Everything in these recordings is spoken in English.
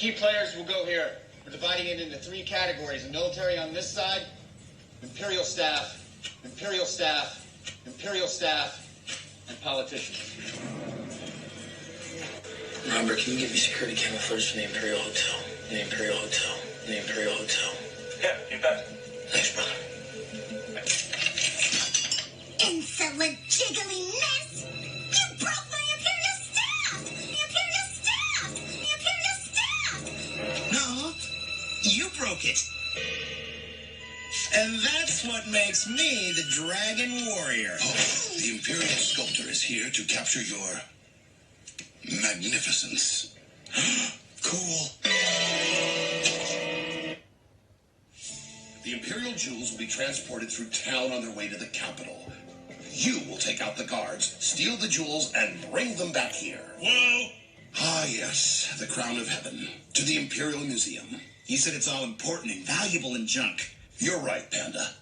key players will go here. We're dividing it into three categories. The military on this side, imperial staff, imperial staff, imperial staff, and politicians. Robert, can you give me security camouflage from the Imperial Hotel? The Imperial Hotel. The Imperial Hotel. Yeah, you bet. Thanks, brother. Insolent, jiggly mess! You broke my Imperial staff! The Imperial staff! The Imperial staff! No, you broke it. And that's what makes me the Dragon Warrior. Oh, the Imperial Sculptor is here to capture your magnificence. Cool. The Imperial jewels will be transported through town on their way to the capital. You will take out the guards, steal the jewels, and bring them back here. Whoa! Ah, yes, the crown of heaven. To the Imperial Museum. You said it's all important and valuable and junk. You're right, Panda.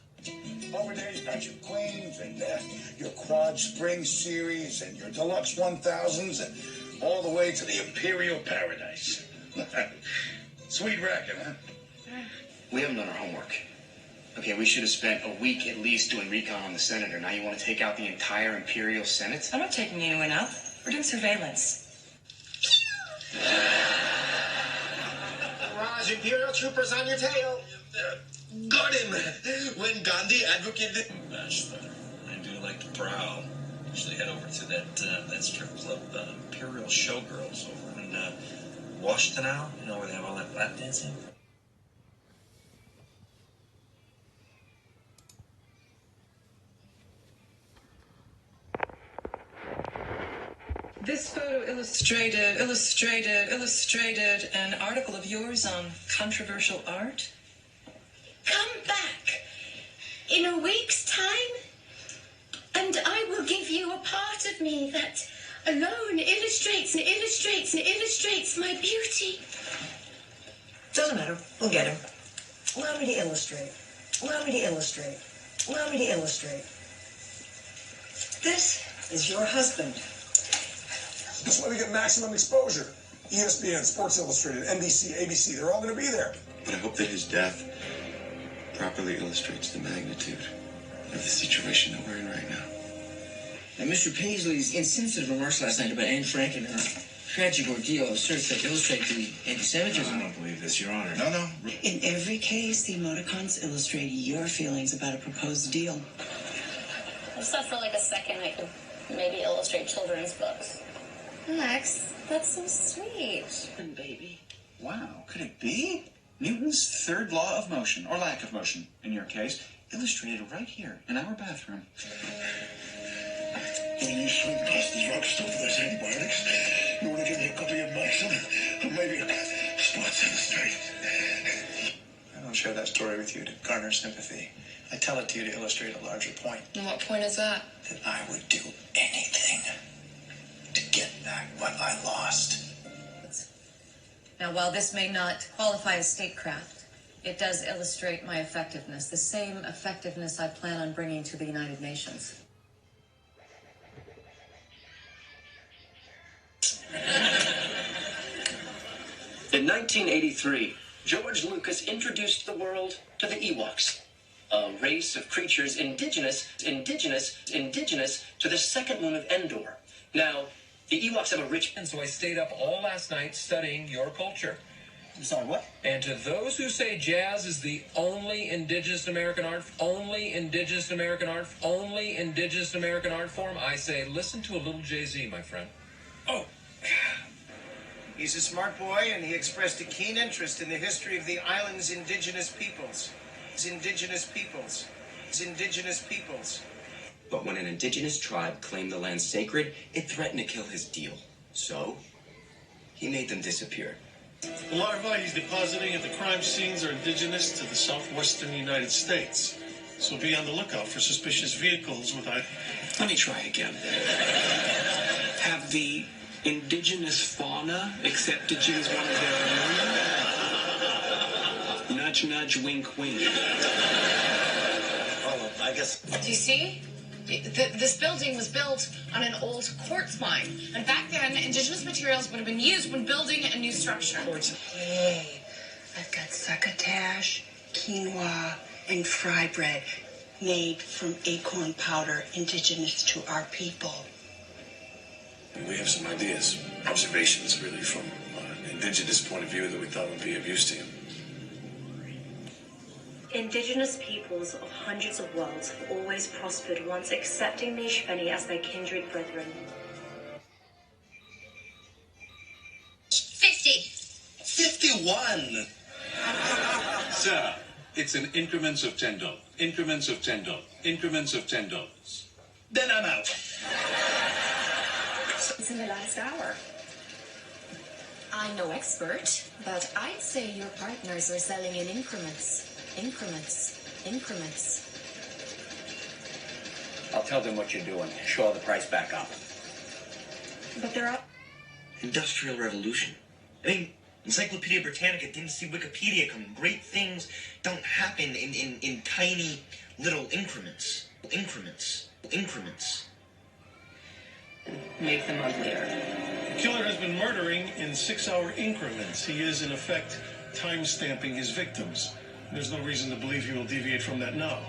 Over there, you've got your Queens and your Quad Spring series and your Deluxe 1000s and all the way to the Imperial Paradise. Sweet racket, huh? We haven't done our homework. Okay, we should have spent a week at least doing recon on the senator. Now you want to take out the entire Imperial Senate? I'm not taking anyone out. We're doing surveillance. Raj, Imperial troopers on your tail. Got him! When Gandhi advocated... Bachelor, I do like to prowl. Usually head over to that strip club, Imperial Showgirls over in Washington now. You know where they have all that lap dancing? This photo illustrated an article of yours on controversial art. Come back in a week's time, and I will give you a part of me that alone illustrates my beauty. Doesn't matter. We'll get him. Allow me to illustrate. This is your husband. That's why we get maximum exposure. ESPN, Sports Illustrated, NBC, ABC, they're all going to be there. But I hope that his death properly illustrates the magnitude of the situation that we're in right now. And Mr. Paisley's insensitive remarks last night about Anne Frank and her tragic ordeal asserts that illustrate the anti-Semitism. I don't believe this, Your Honor. No. In every case, the emoticons illustrate your feelings about a proposed deal. I just thought for like a second I could maybe illustrate children's books. Max, that's so sweet. Baby. Wow, could it be? Newton's third law of motion, or lack of motion, in your case, illustrated right here in our bathroom. When you swing past this rock stuff for those antibiotics, you want to give me a copy of Maxim, or maybe Sports Illustrated. I don't share that story with you to garner sympathy. I tell it to you to illustrate a larger point. And what point is that? That I would do anything to get back what I lost. Now, while this may not qualify as statecraft, it does illustrate my effectiveness, the same effectiveness I plan on bringing to the United Nations. In 1983, George Lucas introduced the world to the Ewoks, a race of creatures indigenous to the second moon of Endor. Now, the Ewoks have a rich... And so I stayed up all last night studying your culture. I'm sorry, what? And to those who say jazz is the only indigenous American art form, I say listen to a little Jay-Z, my friend. Oh. He's a smart boy, and he expressed a keen interest in the history of the island's indigenous peoples. But when an indigenous tribe claimed the land sacred, it threatened to kill his deal. So, he made them disappear. The larvae he's depositing at the crime scenes are indigenous to the southwestern United States. So be on the lookout for suspicious vehicles without... Let me try again. Have the indigenous fauna accepted you as one of their own? Nudge, nudge, wink, wink. Oh, I guess... Do you see? This building was built on an old quartz mine. And back then, indigenous materials would have been used when building a new structure. Hey, I've got succotash, quinoa, and fry bread made from acorn powder indigenous to our people. We have some ideas, observations really from an indigenous point of view that we thought would be of use to you. Indigenous peoples of hundreds of worlds have always prospered once accepting the Ishveni as their kindred brethren. 50. 51! Sir, it's in increments of $10. Increments of $10. Increments of $10. Then I'm out. It's in the last hour. I'm no expert, but I'd say your partners are selling in increments. Increments. Increments. I'll tell them what you're doing. Show the price back up. But there are... Industrial Revolution. I mean, Encyclopedia Britannica didn't see Wikipedia coming. Great things don't happen in tiny little increments. Increments. Increments. Make them uglier. The killer has been murdering in 6-hour increments. He is, in effect, time-stamping his victims. There's no reason to believe he will deviate from that now.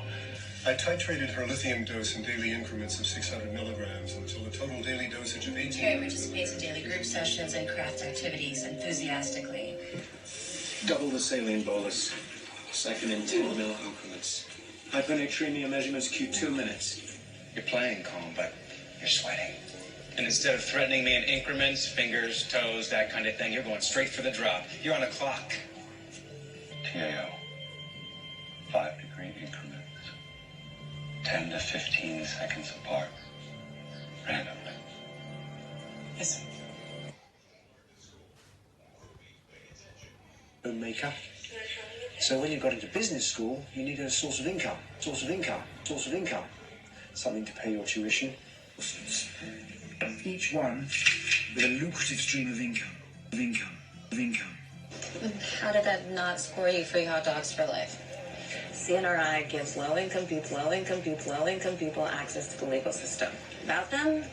I titrated her lithium dose in daily increments of 600 milligrams until a total daily dosage of 18. Terry participates in daily group sessions and craft activities enthusiastically. Double the saline bolus. Second in 10 mil increments. Hyponatremia measurements Q2 minutes. You're playing calm, but you're sweating. And instead of threatening me in increments, fingers, toes, that kind of thing, you're going straight for the drop. You're on a clock. TAO. 5-degree increments. 10 to 15 seconds apart. Randomly. Yes, sir. Maker. So when you got into business school, you needed a source of income. Source of income. Source of income. Something to pay your tuition. Each one with a lucrative stream of income. Of income. Of income. How did that not score you free hot dogs for life? CNRI gives low-income people access to the legal system. About them,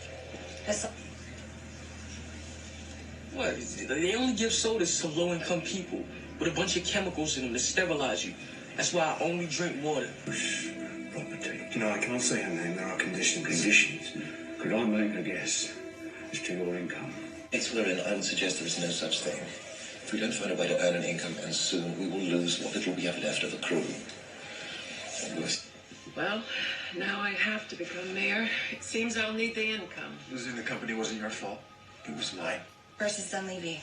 What? They only give sodas to low-income people with a bunch of chemicals in them to sterilize you. That's why I only drink water. Property. You know, I can't say her name. There are conditions. Conditions? Could I make a guess as to your income? Explorin, I would suggest there is no such thing. If we don't find a way to earn an income, and soon we will lose what little we have left of the crew. Well, now I have to become mayor. It seems I'll need the income. Losing the company wasn't your fault. It was mine. Versus Dunleavy.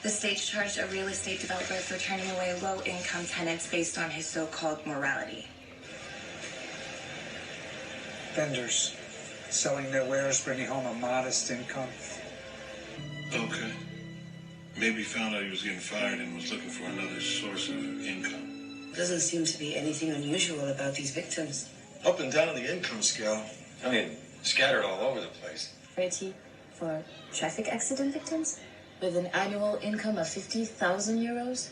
The state charged a real estate developer for turning away low-income tenants based on his so-called morality. Vendors selling their wares, bringing home a modest income. Okay. Maybe he found out he was getting fired and was looking for another source of income. Doesn't seem to be anything unusual about these victims. Up and down the income scale. I mean, scattered all over the place. Charity for traffic accident victims with an annual income of 50,000 euros.